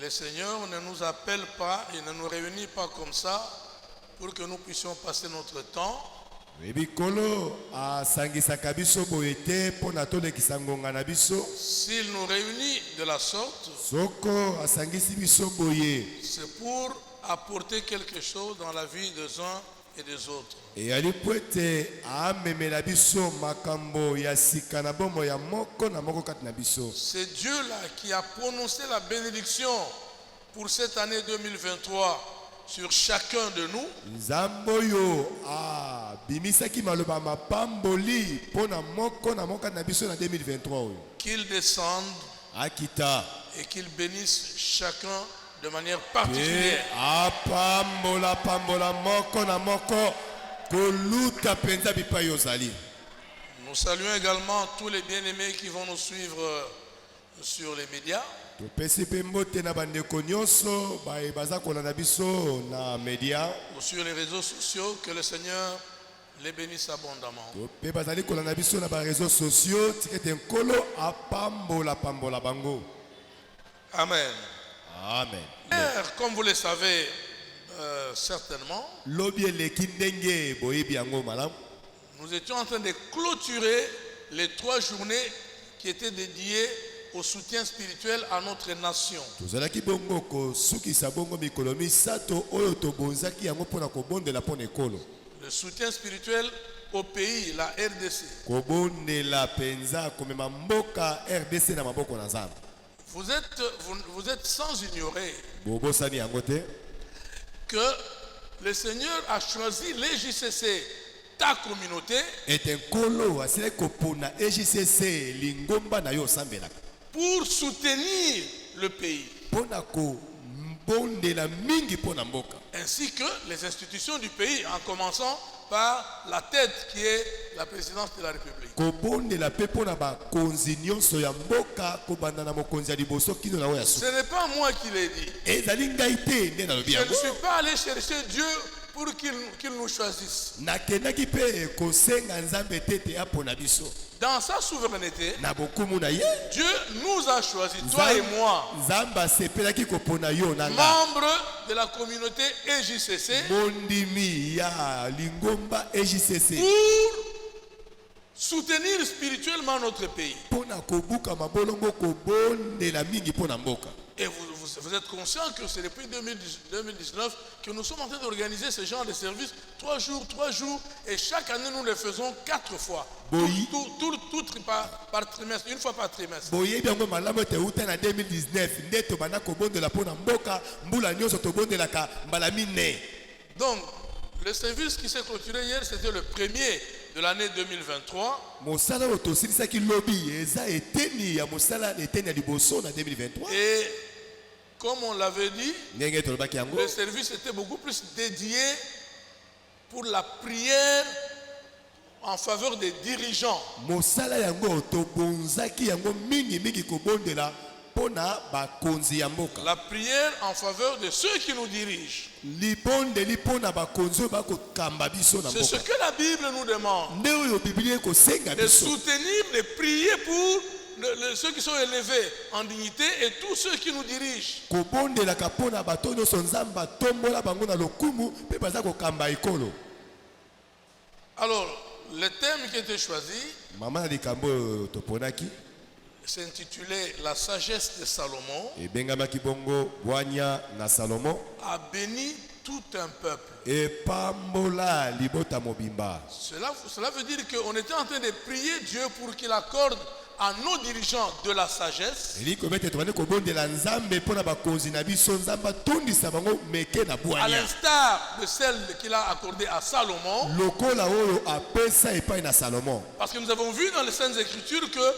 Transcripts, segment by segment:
Le Seigneur ne nous appelle pas et ne nous réunit pas comme ça pour que nous puissions passer notre temps. S'il nous réunit de la sorte, c'est pour apporter quelque chose dans la vie des uns et des autres. C'est Dieu-là qui a prononcé la bénédiction pour cette année 2023 sur chacun de nous. Qu'il descende et qu'il bénisse chacun de manière particulière. Nous saluons également tous les bien-aimés qui vont nous suivre sur les médias. Ou sur les réseaux sociaux, que le Seigneur les bénisse abondamment. Amen. Amen. Comme vous le savez certainement, nous étions en train de clôturer les 3 journées qui étaient dédiées au soutien spirituel à notre nation. Le soutien spirituel au pays, la RDC. Vous êtes sans ignorer que le Seigneur a choisi les JCC, ta communauté, pour soutenir le pays, ainsi que les institutions du pays, en commençant par la tête qui est la présidence de la République. Ce n'est pas moi qui l'ai dit. Je ne suis pas allé chercher Dieu pour qu'il nous choisisse. Dans sa souveraineté, Dieu nous a choisis, toi et moi, membres de la communauté EJCC, pour soutenir spirituellement notre pays. Et vous êtes conscient que c'est depuis 2019 que nous sommes en train d'organiser ce genre de service 3 jours, et chaque année nous le faisons 4 fois. Tout par trimestre, une fois par trimestre. Donc, le service qui s'est clôturé hier, c'était le premier de l'année 2023. Et comme on l'avait dit, le service était beaucoup plus dédié pour la prière en faveur des dirigeants. La prière en faveur de ceux qui nous dirigent. C'est ce que la Bible nous demande. De soutenir, de prier pour ceux qui sont élevés en dignité et tous ceux qui nous dirigent. Alors, le thème qui a été choisi s'intitulait La sagesse de Salomon a béni tout un peuple. Cela veut dire qu'on était en train de prier Dieu pour qu'il accorde à nos dirigeants de la sagesse, à l'instar de celle qu'il a accordée à Salomon. Parce que nous avons vu dans les Saintes Écritures que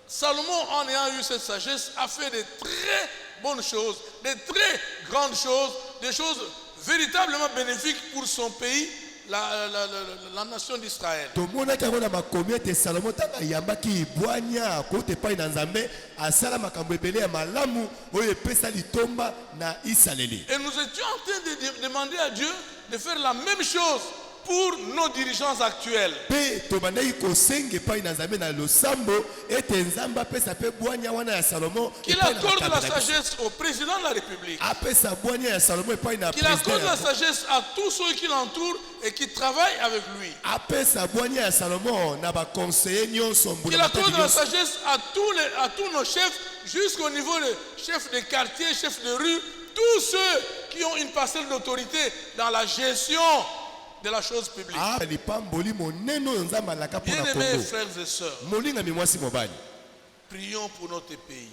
Salomon, en ayant eu cette sagesse, a fait de très bonnes choses, de très grandes choses, des choses véritablement bénéfiques pour son pays, la nation d'Israël. Et nous étions en train de demander à Dieu de faire la même chose pour nos dirigeants actuels. Qu'il accorde la sagesse au président de la République. Qu'il accorde la sagesse à tous ceux qui l'entourent et qui travaillent avec lui. Qu'il accorde la sagesse à tous nos chefs, jusqu'au niveau des chefs de quartier, chefs de rue, tous ceux qui ont une parcelle d'autorité dans la gestion de la chose publique. Bien-aimés frères et sœurs, prions pour notre pays.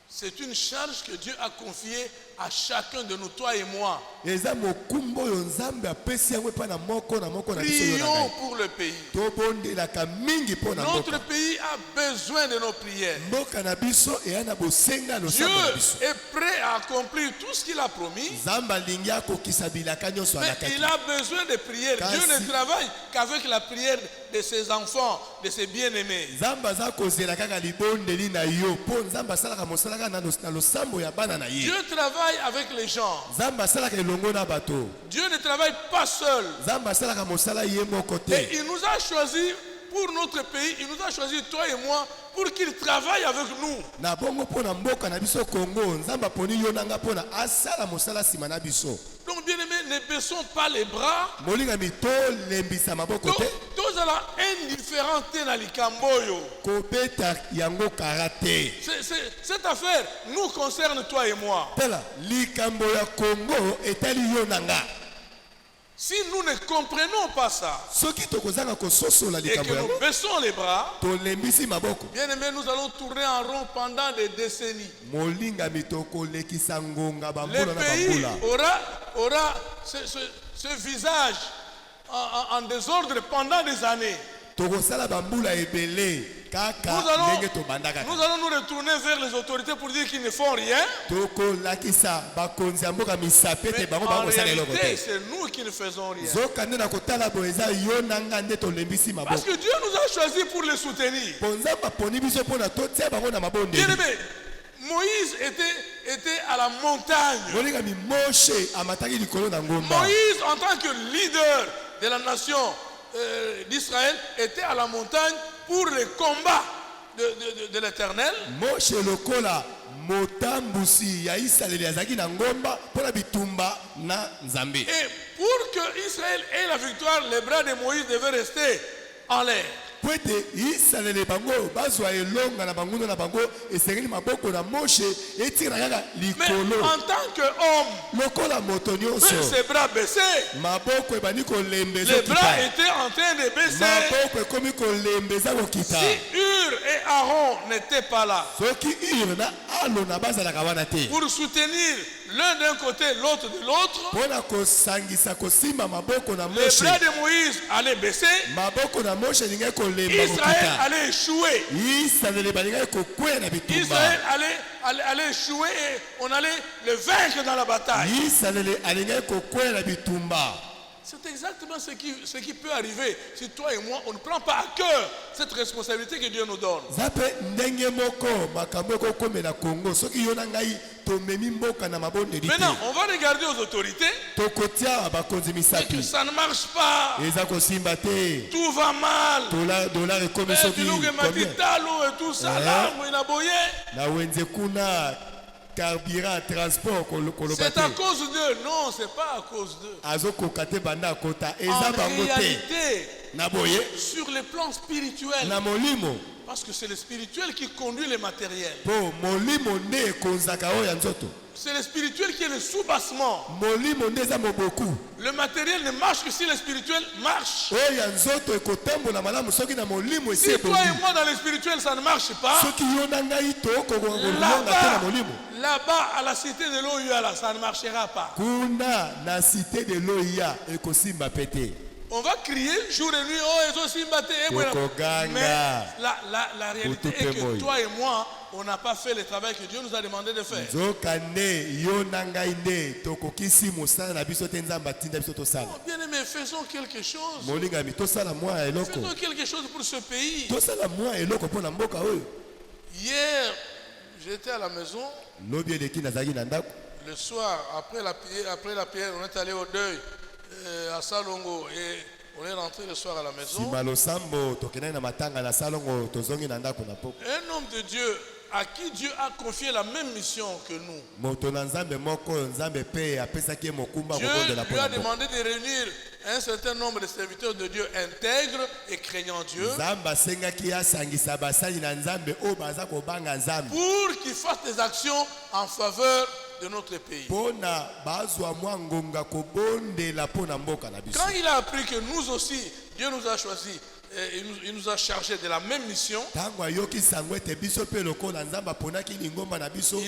C'est une charge que Dieu a confiée à chacun de nous, toi et moi. Prions pour le pays. Notre pays a besoin de nos prières. Dieu est prêt à accomplir tout ce qu'il a promis. Mais il a besoin de prières. Dieu ne travaille qu'avec la prière de ses enfants, de ses bien-aimés. Dieu travaille avec les gens. Dieu ne travaille pas seul. Et il nous a choisi pour notre pays, il nous a choisi toi et moi pour qu'il travaille avec nous. Donc bien aimé, ne baissons pas les bras. Tous à la indifférente na likamboyo. Cette affaire nous concerne toi et moi. Si nous ne comprenons pas ça et que nous baissons les bras, bien aimé, nous allons tourner en rond pendant des décennies. Le pays aura ce visage en désordre pendant des années. Nous allons nous retourner vers les autorités pour dire qu'ils ne font rien. Mais en réalité, c'est nous qui ne faisons rien. Parce que Dieu nous a choisis pour les soutenir. Bien aimé, Moïse était à la montagne. Moïse, en tant que leader de la nation d'Israël, était à la montagne pour le combat de l'Éternel. Et pour que Israël ait la victoire, les bras de Moïse devaient rester en l'air. Mais en tant qu'homme, ses bras baissés, les bras étaient en train de baisser. Si Hur et Aaron n'étaient pas là pour soutenir l'un d'un côté, l'autre de l'autre, les bras de Moïse allaient baisser. Israël allait échouer. Israël allait échouer et on allait le vaincre dans la bataille. C'est exactement ce qui peut arriver si toi et moi, on ne prend pas à cœur cette responsabilité que Dieu nous donne. Maintenant, on va regarder aux autorités et que ça ne marche pas. Tout va mal. Et tout ça, carburant, transport, c'est à cause d'eux. Non, c'est pas à cause d'eux. En réalité, sur le plan spirituel, parce que c'est le spirituel qui conduit le matériel. C'est le spirituel qui est le sous-bassement. Le matériel ne marche que si le spirituel marche. Si toi et moi dans le spirituel ça ne marche pas, là-bas à la cité de l'OIA, ça ne marchera pas. On va crier jour et nuit, mais la réalité est que toi et moi, on n'a pas fait le travail que Dieu nous a demandé de faire. Bien aimé, faisons quelque chose. Faisons quelque chose pour ce pays. Hier, j'étais à la maison. Le soir, après la prière, on est allé au deuil à Salongo et on est rentré le soir à la maison. Un homme de Dieu à qui Dieu a confié la même mission que nous. Dieu lui a demandé de réunir un certain nombre de serviteurs de Dieu intègres et craignant Dieu pour qu'ils fassent des actions en faveur de notre pays. Quand il a appris que nous aussi, Dieu nous a choisis, il nous a chargés de la même mission, il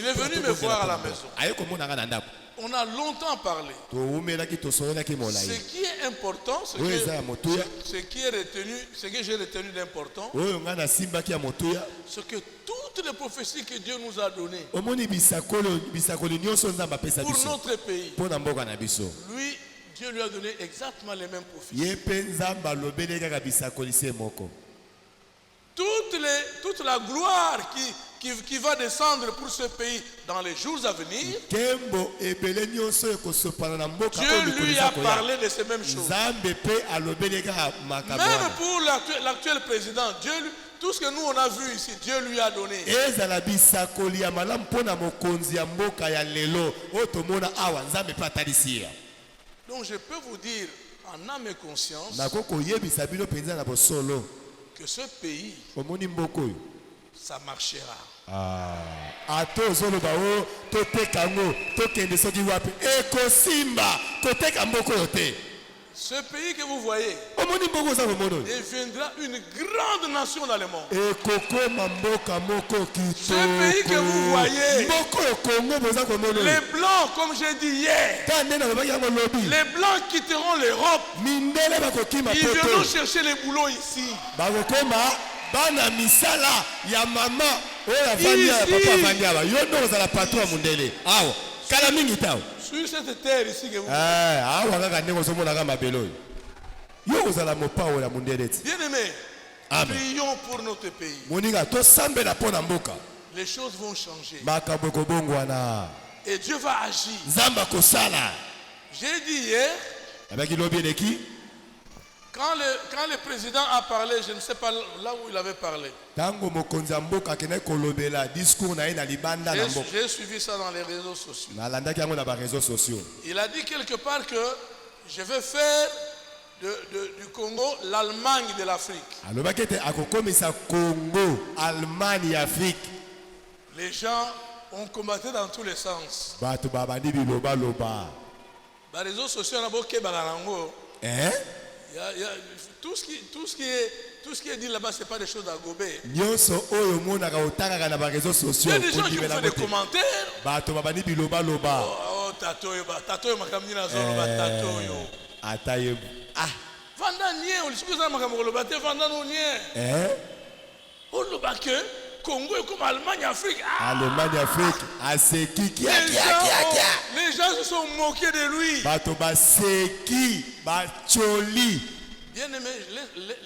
est venu me voir à la maison. On a longtemps parlé. Ce qui est important, ce que j'ai retenu d'important, c'est que toutes les prophéties que Dieu nous a données pour notre pays, lui, Dieu lui a donné exactement les mêmes prophéties. Toute la gloire qui va descendre pour ce pays dans les jours à venir, Dieu lui a parlé de ces mêmes choses. Même pour l'actuel président, tout ce que nous on a vu ici, Dieu lui a donné. Donc je peux vous dire en âme et conscience que ce pays, ça marchera. Ce pays que vous voyez deviendra une grande nation dans le monde. Ce pays que vous voyez, les blancs, comme j'ai dit hier, les blancs quitteront l'Europe. Ils viendront chercher les boulots ici. Bana misala ya mama oya vandi ya papa vandi aba yono ozala patron mundele awo kala mingi tawo sur cette terre ici que vous awa kaka ndeko zomona kama mabelo yo ozala mopawo ya mundele. Bien-aimés, prions pour notre pays. Moninga to sambela pona mboka. Les choses vont changer. Makambo kobongwana et Dieu va agir. Nzamba kosala. J'ai dit hier, avec l'obédeki. Quand le président a parlé, je ne sais pas là où il avait parlé. J'ai suivi ça dans les réseaux sociaux. Il a dit quelque part que je vais faire du Congo l'Allemagne de l'Afrique. Les gens ont combattu dans tous les sens. Les réseaux sociaux, tout ce qui est dit là-bas, ce n'est pas des choses à gober. Il y a des gens qui font des commentaires. Oh, tatoyo, makamina zoro, tatoyo. Vanda nie, on l'excuse à makamolo, vanda no nie. On le baque, Congo est comme Allemagne, Afrique. Allemagne, Afrique. Les gens se sont moqués de lui. Bien aimé,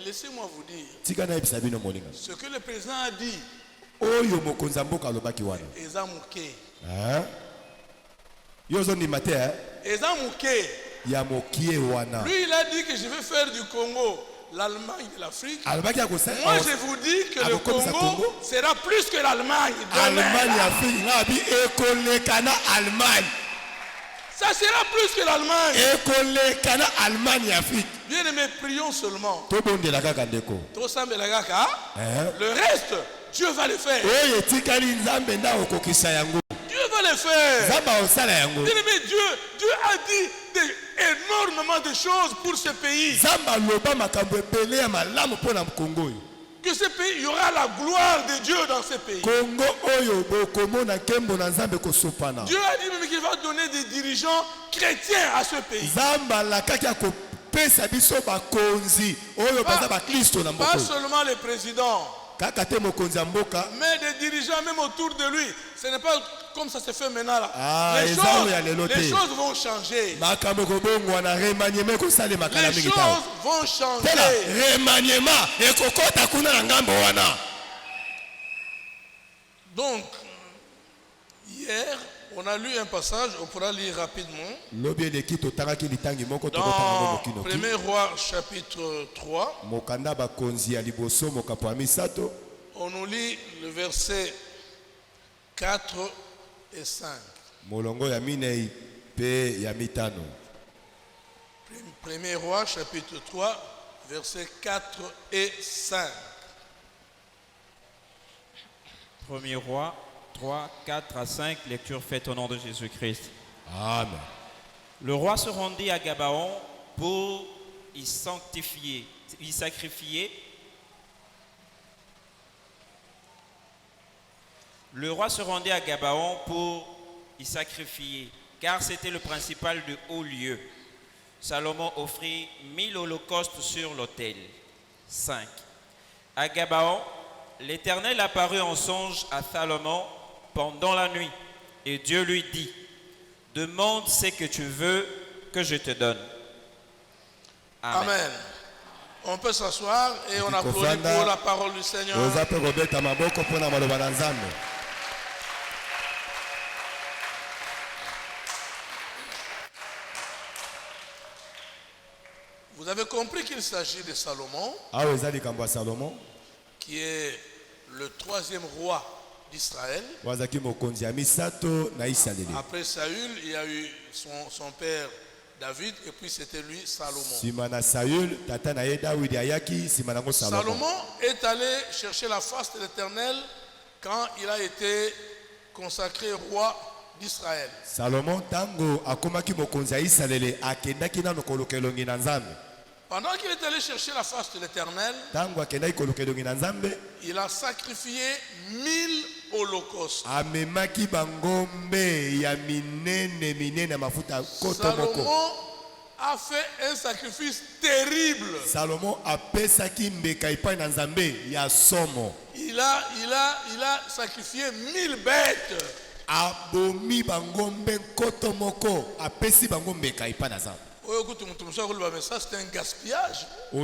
laissez-moi vous dire ce que le président a dit. Ils ont moqué. Lui, il a dit que je vais faire du Congo l'Allemagne de l'Afrique. Moi, je vous dis que le Congo sera plus que l'Allemagne. Ça sera plus que l'Allemagne. Bien aimé, prions seulement. Le reste, Dieu va le faire. Dieu va le faire. Bien aimé, Dieu a dit énormément de choses pour ce pays. Que ce pays, il y aura la gloire de Dieu dans ce pays. Dieu a dit même qu'il va donner des dirigeants chrétiens à ce pays. Pas seulement les présidents, mais des dirigeants même autour de lui. Ce n'est pas comme ça se fait maintenant là. Les choses vont changer. Les choses vont changer. Donc, hier, On a lu un passage, on pourra lire rapidement. Dans 1er Roi chapitre 3. On nous lit le verset 4 et 5. Premier Roi chapitre 3, versets 4 et 5. Premier Roi 3, 4 à 5, lecture faite au nom de Jésus-Christ. Amen. Le roi se rendit à Gabaon pour y sacrifier. Le roi se rendit à Gabaon pour y sacrifier, car c'était le principal de haut lieu. Salomon offrit 1000 holocaustes sur l'autel. 5. À Gabaon, l'Éternel apparut en songe à Salomon pendant la nuit, et Dieu lui dit: demande ce que tu veux que je te donne. Amen. Amen. On peut s'asseoir et on applaudit pour la parole du Seigneur. Vous avez compris qu'il s'agit de Salomon, qui est le 3e roi d'Israël. Après Saül, il y a eu son père David, et puis c'était lui, Salomon. Salomon est allé chercher la face de l'Éternel quand il a été consacré roi d'Israël. Pendant qu'il est allé chercher la face de l'Éternel, il a sacrifié 1000 holocaustes. Salomon a fait un sacrifice terrible. Il a sacrifié 1000 bêtes. Ça, c'est un gaspillage. On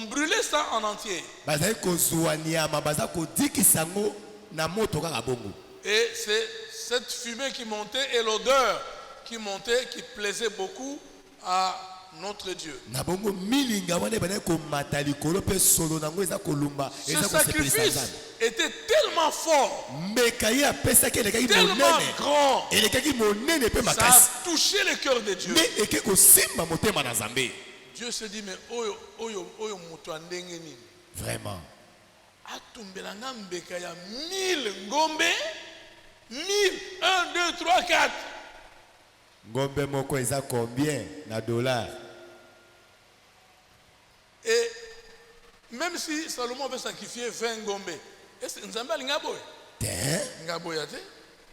brûlait ça en entier. Et c'est cette fumée qui montait et l'odeur qui montait qui plaisait beaucoup à notre Dieu. Ce sacrifice était tellement fort, tellement grand, ça a touché le cœur de Dieu. Dieu se dit, mais vraiment, 1000 ngombe, 1000, 1, 2, 3, 4. Ngombe moko eza combien na dollars? Et même si Salomon veut sacrifier 20 ngombe, est-ce que Nzambe alinga boy? Ngaboya te.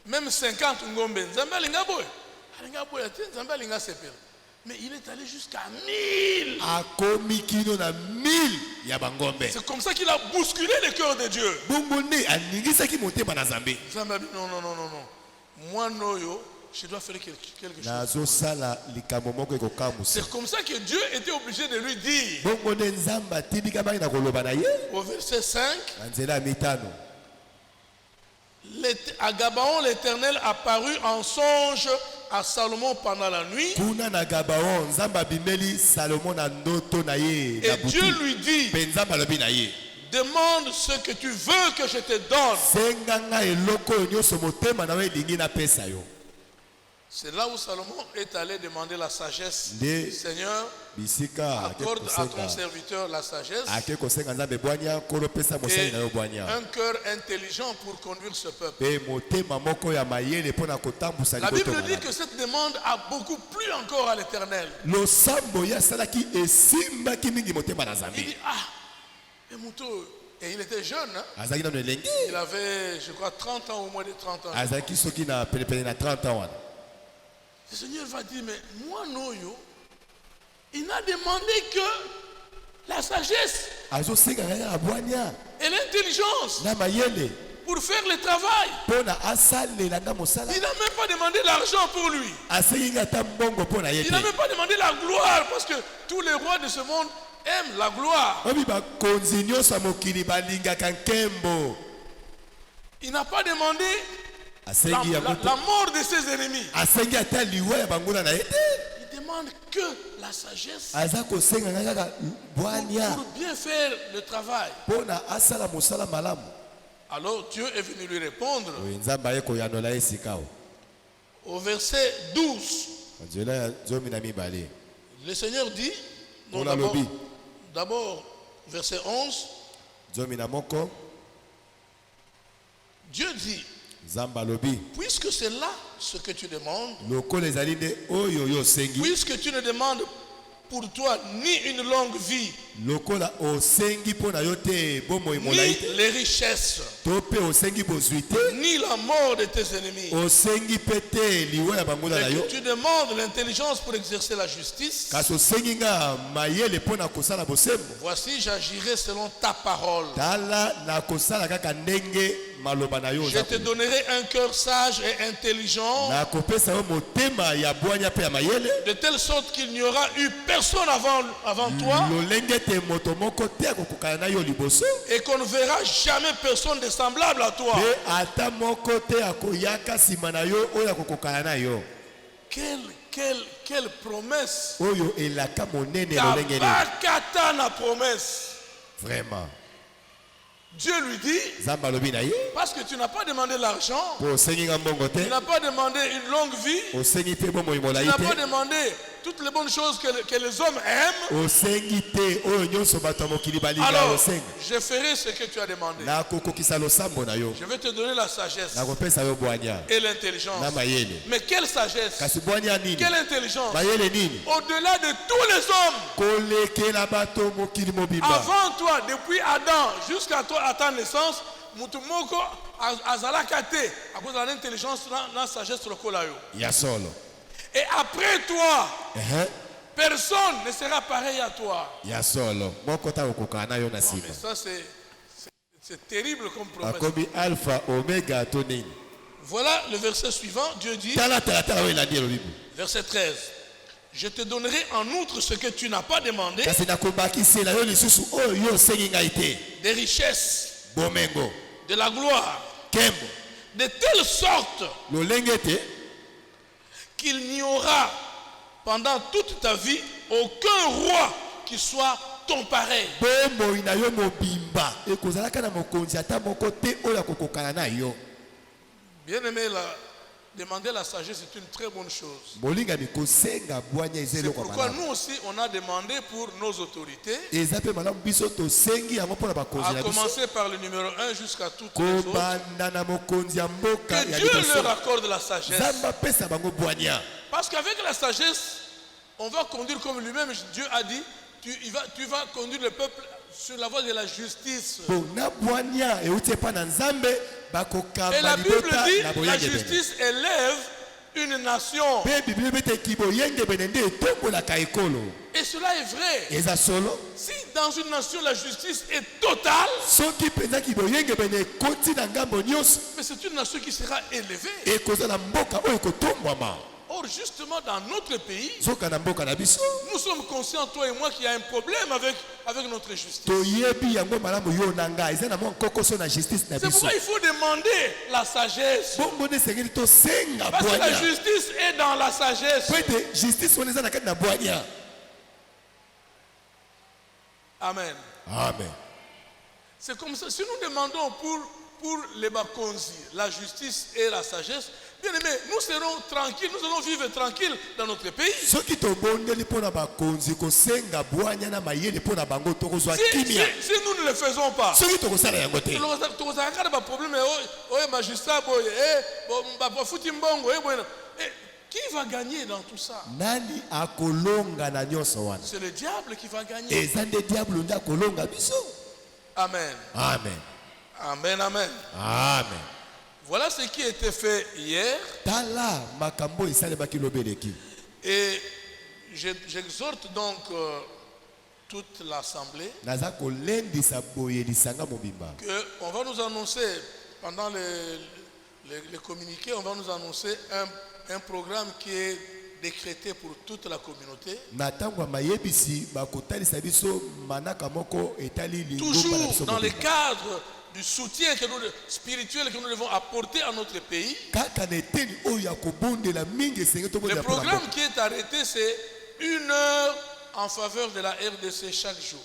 Même 50 ngombe, Nzambe alinga boy? Alinga boya te, Nzambe alinga sepel. Mais il est allé jusqu'à 1000. Akomikino na 1000 ya bangombe. C'est comme ça qu'il a bousculé le cœur de Dieu. Bongone aningisaki motema na Nzambe. Nzambe non. Moi noyo, je dois faire quelque chose. C'est comme ça que Dieu était obligé de lui dire. Au verset 5, à Gabaon, l'Éternel apparut en songe à Salomon pendant la nuit. Et Dieu lui dit: demande ce que tu veux que je te donne. C'est là où Salomon est allé demander la sagesse. Seigneur, accorde à ton serviteur la sagesse et un cœur intelligent pour conduire ce peuple. La Bible dit que cette demande a beaucoup plu encore à l'Éternel. Il dit, et il était jeune, hein? Il avait, je crois, 30 ans ou moins de 30 ans. Le Seigneur va dire, mais moi, Noyo, il n'a demandé que la sagesse et l'intelligence pour faire le travail. Pona asalelanga mosala. Il n'a même pas demandé l'argent pour lui. Asenginga ta mbongo pona Il yete. n'a même pas demandé la gloire parce que tous les rois de ce monde aiment la gloire. Obi ba konzi nyonso ya mokili balingaka nkembo. Il n'a pas demandé Asengi ya moto. la mort de ses ennemis. Asengi ata liwa ya banguna na yete. Il demande que la sagesse Aza kosenga kaka bwania. pour bien faire le travail. Pona asala mosala malamu. Alors Dieu est venu lui répondre Oyo nzamba ye koyanola esika o. au verset 12. Nzela ya 12. Le Seigneur dit, non, On a lobby. d'abord verset 11, 11. Dieu dit, Nzamba lobi. puisque c'est là ce que tu demandes, Lokola ezali nde oyo yo sengi. puisque tu ne demandes pour toi ni une longue vie, Lokola osengi pona yo te bomoi molai ni te. les richesses, To pe osengi bozwi te. ni la mort de tes ennemis, Osengi pe te liwa ya banguna na mais yo. que tu demandes l'intelligence pour exercer la justice, Kasi osengi nga mayele pona kosala bosembo. voici j'agirai selon ta parole. Tala na kosala kaka ndenge maloba na yo Je te donnerai un cœur sage et intelligent, na kopesa yo motema ya bwanya pe ya mayele. de telle sorte qu'il n'y aura eu personne avant toi, Lolenge te moto moko te akokokana na yo liboso. et qu'on ne verra jamais personne de semblable à toi. Pe ata moko te akoyaka nsima na yo oyo akokokana na yo. Quelle promesse! Oyo elaka monene lolenge nini. Kabakata na promesse. Vraiment. Dieu lui dit, Nzambe alobi na ye. parce que tu n'as pas demandé l'argent, Po osengi nga mbongo te. tu n'as pas demandé une longue vie, Osengi te bomoi tu molai n'as pas te. demandé toutes les bonnes choses que les hommes aiment, Osengi te oyo nyonso bato ya mokili balinga alors osenga. je ferai ce que tu as demandé. Nakokokisa losambo na yo. Je vais te donner la sagesse Nakopesa yo bwanya et l'intelligence. na mayele. Mais quelle sagesse, Kasi bwanya nini? quelle intelligence, Mayele nini? au-delà de tous les hommes, Kolekela bato mokili mobimba. avant toi, depuis Adam jusqu'à toi, à ta naissance, mutu moko azalaka te à cause de l'intelligence na sagesse lokola yo. Ya solo. Et après toi, Ehe. personne ne sera pareil à toi. Ya solo. Moko ta okokana na yo na Mais sima. ça c'est terrible comme promesse. Akomi alpha omega to nini? Voilà le verset suivant, Dieu dit, Tala tala tala oyo elandi elolibu. verset 13. Je te donnerai en outre ce que tu n'as pas demandé, Kasi nakobakisela yo lisusu oyo yo osengi ngai te. des richesses, Bomengo. de la gloire, Kembo. de telle sorte Lolenge te. qu'il n'y aura pendant toute ta vie aucun roi qui soit ton pareil. Bomoi na yo mobimba. Ekozalaka na mokonzi ata moko te oyo akokokana na yo. Bien aimé, demander la sagesse est une très bonne chose. Molingami kosenga bwanya C'est ezelo kwa pourquoi malamu. nous aussi on a demandé pour nos autorités, Eza pe malamu biso tosengi yango mpona bakonzi à na biso. commencer par le numéro 1 jusqu'à toutes les autres, Kobanda na mokonzi ya mboka que ya Dieu liboso. leur accorde la sagesse. Nzambe apesa bango bwanya. Parce qu'avec la sagesse, on va conduire comme lui-même, Dieu a dit, tu vas conduire le peuple sur la voie de la justice. Po na bwanya euti epa na Nzambe Et bakokamba la Bible libota dit, na la boyenge bene. justice élève une nation. Pe Biblia beteki boyenge bene nde etombolaka ekolo. Et cela est vrai. Eza solo. Si dans une nation la justice est totale, Soki mpenzaki boyenge bene ekoti na ngambo nyonso mais c'est une nation qui sera élevée. ekozala mboka oyo ekotombwama. Or, justement, dans notre pays, Zoka na mboka na biso nous sommes conscients, toi et moi, qu'il y a un problème avec notre justice. toyebi yango malamu yo na ngai eza na mwa nkokoso na justice na C'est biso. pourquoi il faut demander la sagesse. Bongo nde esengeli tosenga Parce que la bwanya. justice est dans la sagesse. Po ete justice wana eza na kati na bwanya. Amen. Amen. C'est comme ça. Si nous demandons pour les Bakonzi la justice et la sagesse, bien aimé, nous serons tranquilles, nous allons vivre tranquilles dans notre pays. Soki tobondeli mpona bakonzi kosenga bwanya na mayele mpona bango tokozwa Si kimia. nous ne le faisons pas, Soki tokosala yango te. tokozalaka na baproblème oyo magistrat boye bafuti mbongo qui va gagner dans tout ça? Nani akolonga na nyonso wana? C'est le diable qui va gagner. Eza nde diable nde akolonga biso. Amen. Amen. Amen, amen. Amen. Voilà ce qui a été fait hier. Tala makambo esalebaki lobeleki. Et j'exhorte donc toute l'assemblée Naza kolendisa boyelisanga mobimba. qu'on va nous annoncer pendant les communiqués, on va nous annoncer un programme qui est décrété pour toute la communauté. Toujours dans le cadre du soutien spirituel que nous devons apporter à notre pays. Le programme qui est arrêté, c'est 1 heure en faveur de la RDC chaque jour.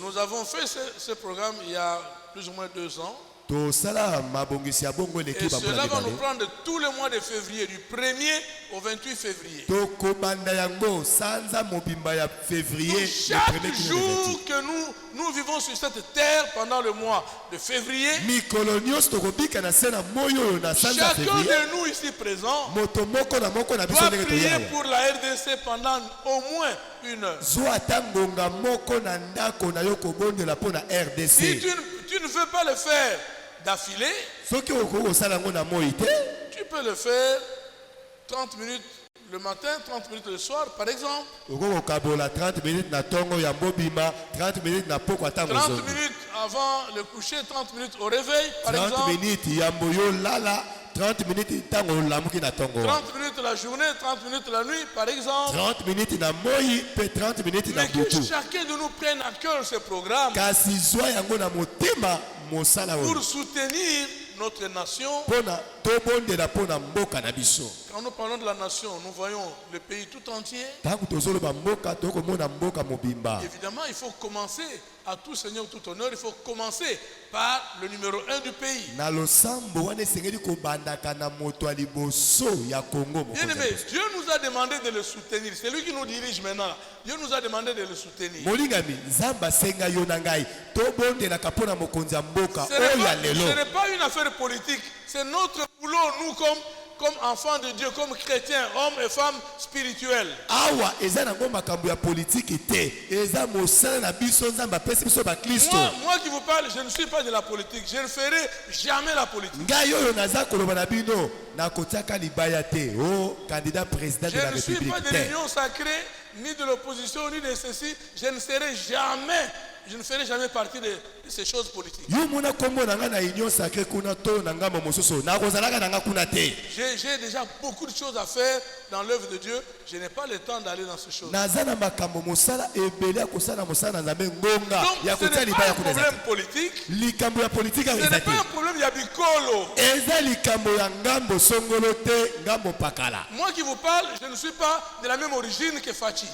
Nous avons fait ce programme il y a plus ou moins 2 ans. Et cela va nous prendre tout le mois de février, du 1er au 28 février. Donc, chaque jour que nous vivons sur cette terre pendant le mois de février, chacun de nous ici présents doit prier pour la RDC pendant au moins 1 heure. Si tu ne veux pas le faire d'affilée, tu peux le faire 30 minutes le matin, 30 minutes le soir, par exemple. 30 minutes avant le coucher, 30 minutes au réveil, par exemple. 30 minutes la journée, 30 minutes la nuit, par exemple. Mais que chacun de nous prenne à cœur ce programme pour soutenir notre nation. Quand nous parlons de la nation, nous voyons le pays tout entier. Évidemment, il faut commencer à tout seigneur, tout honneur. Il faut commencer par le numéro 1 du pays. Bien aimé, Dieu nous a demandé de le soutenir. C'est lui qui nous dirige maintenant. Dieu nous a demandé de le soutenir. Ce n'est pas une affaire politique. C'est notre boulot, nous comme enfants de Dieu, comme chrétiens, hommes et femmes spirituels. Moi qui vous parle, je ne suis pas de la politique. Je ne ferai jamais la politique. Je ne suis pas de l'union sacrée, ni de l'opposition, ni de ceci. Je ne ferai jamais partie de ces choses politiques. J'ai déjà beaucoup de choses à faire dans l'œuvre de Dieu. Je n'ai pas le temps d'aller dans ces choses. Donc ce n'est pas un problème politique. Ce n'est pas un problème yabikolo. Moi qui vous parle, je ne suis pas de la même origine que Fachi.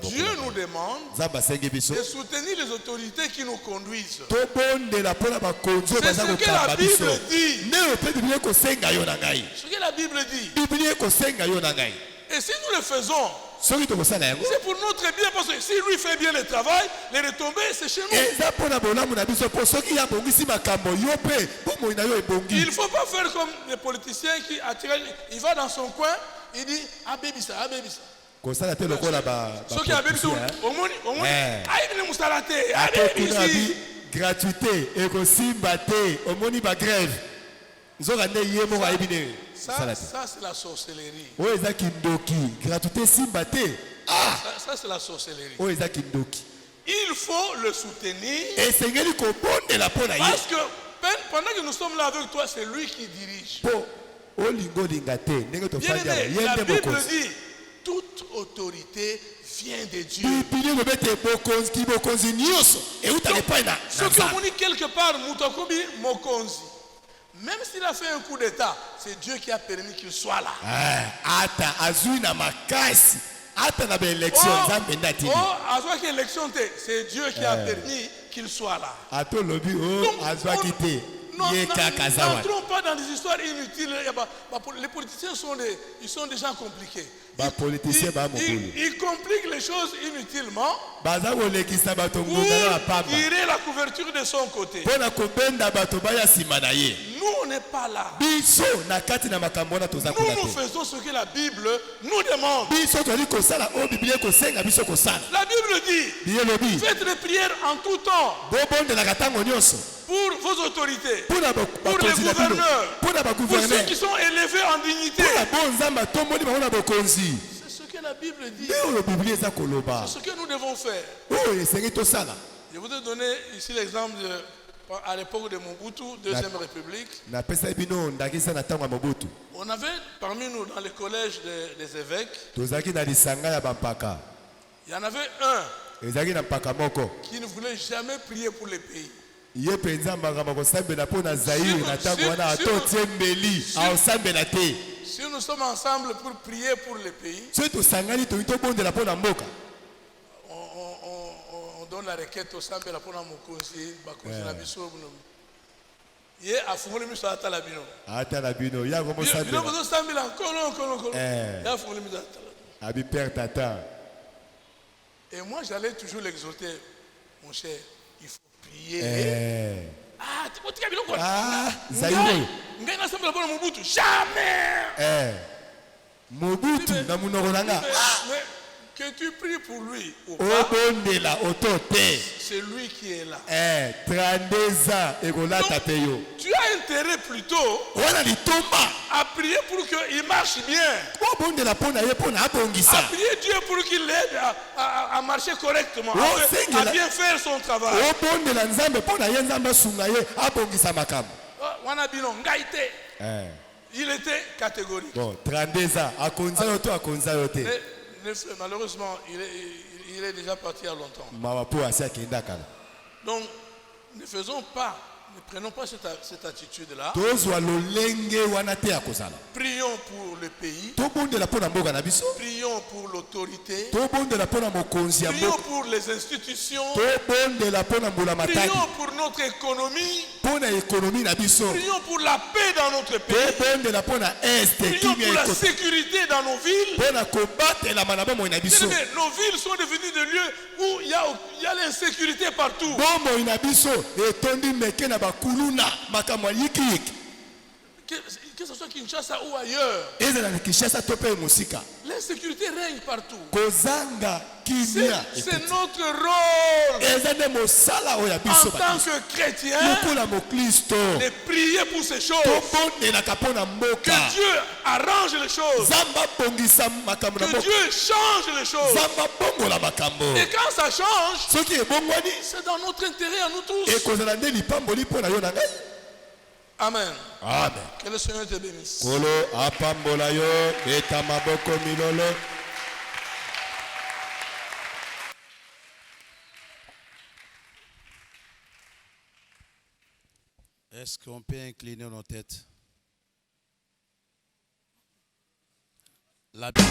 Dieu nous demande de soutenir les autorités qui nous conduisent. C'est ce que la Bible dit. Ce que la Bible dit. Et si nous le faisons, c'est pour notre bien, parce que si lui fait bien le travail, les retombées, c'est chez nous. Il ne faut pas faire comme les politiciens qui attirent. Il va dans son coin, il dit ah baby ça, ah baby ça. Ceux qui avaient dit gratuité, ça c'est la sorcellerie. Ça c'est la sorcellerie. Il faut le soutenir. Parce que pendant que nous sommes là avec toi, c'est lui qui dirige. Bien aimé, la Bible dit toute autorité vient de Dieu. Ce que vous dites quelque part, Mutokobi Mokonzi. Même s'il a fait un coup d'état, c'est Dieu qui a permis qu'il soit là. C'est Dieu qui a permis qu'il soit là. N'entrons pas dans des histoires inutiles. Les politiciens sont des gens compliqués. Ils compliquent les choses inutilement pour tirer la couverture de son côté. Nous, on n'est pas là. Nous faisons ce que la Bible nous demande. La Bible dit faites les prières en tout temps. pour vos autorités, pour les gouverneurs, pour ceux qui sont élevés en dignité. C'est ce que la Bible dit. C'est ce que nous devons faire. Je voudrais donner ici l'exemple à l'époque de Mobutu, Deuxième République. On avait parmi nous dans les collèges des évêques, il y en avait un qui ne voulait jamais prier pour les pays. Si nous sommes ensemble pour prier pour les pays, on donne la requête au Sambela pour mon conseiller, la biso. Ye afungoli miso atala bino. Atala bino. Ya gomo Sambela. Bino bozo Sambela kolon. Ya afungoli miso atala. Abi père tata. Et moi j'allais toujours l'exhorter, mon cher, il faut prier. Ah, tu peux te dire quoi? Ah, Zaïro. Ngana Sambela pour Mobutu. Jamais. Mobutu na munoranga. Que tu pries pour lui ou pas, c'est lui qui est là. 32 ans. Donc, tu as intérêt plutôt à prier pour qu'il marche bien. À prier Dieu pour qu'il l'aide à marcher correctement, à bien faire son travail. Il était catégorique. Bon, 32 ans. Malheureusement, il est déjà parti il y a longtemps. Donc, ne prenons pas cette attitude-là. Prions pour le pays. Prions pour l'autorité. Prions pour les institutions. Prions pour notre économie. Prions pour la paix dans notre pays. Prions pour la sécurité dans nos villes. Nos villes sont devenues des lieux où il y a l'insécurité partout. Que ce soit Kinshasa ou ailleurs, l'insécurité règne partout. C'est notre rôle en tant que chrétien de prier pour ces choses. Que Dieu arrange les choses. Que Dieu change les choses. Et quand ça change, c'est dans notre intérêt à nous tous. Amen. Amen. Que le Seigneur te bénisse. Est-ce qu'on peut incliner nos têtes? La Bible.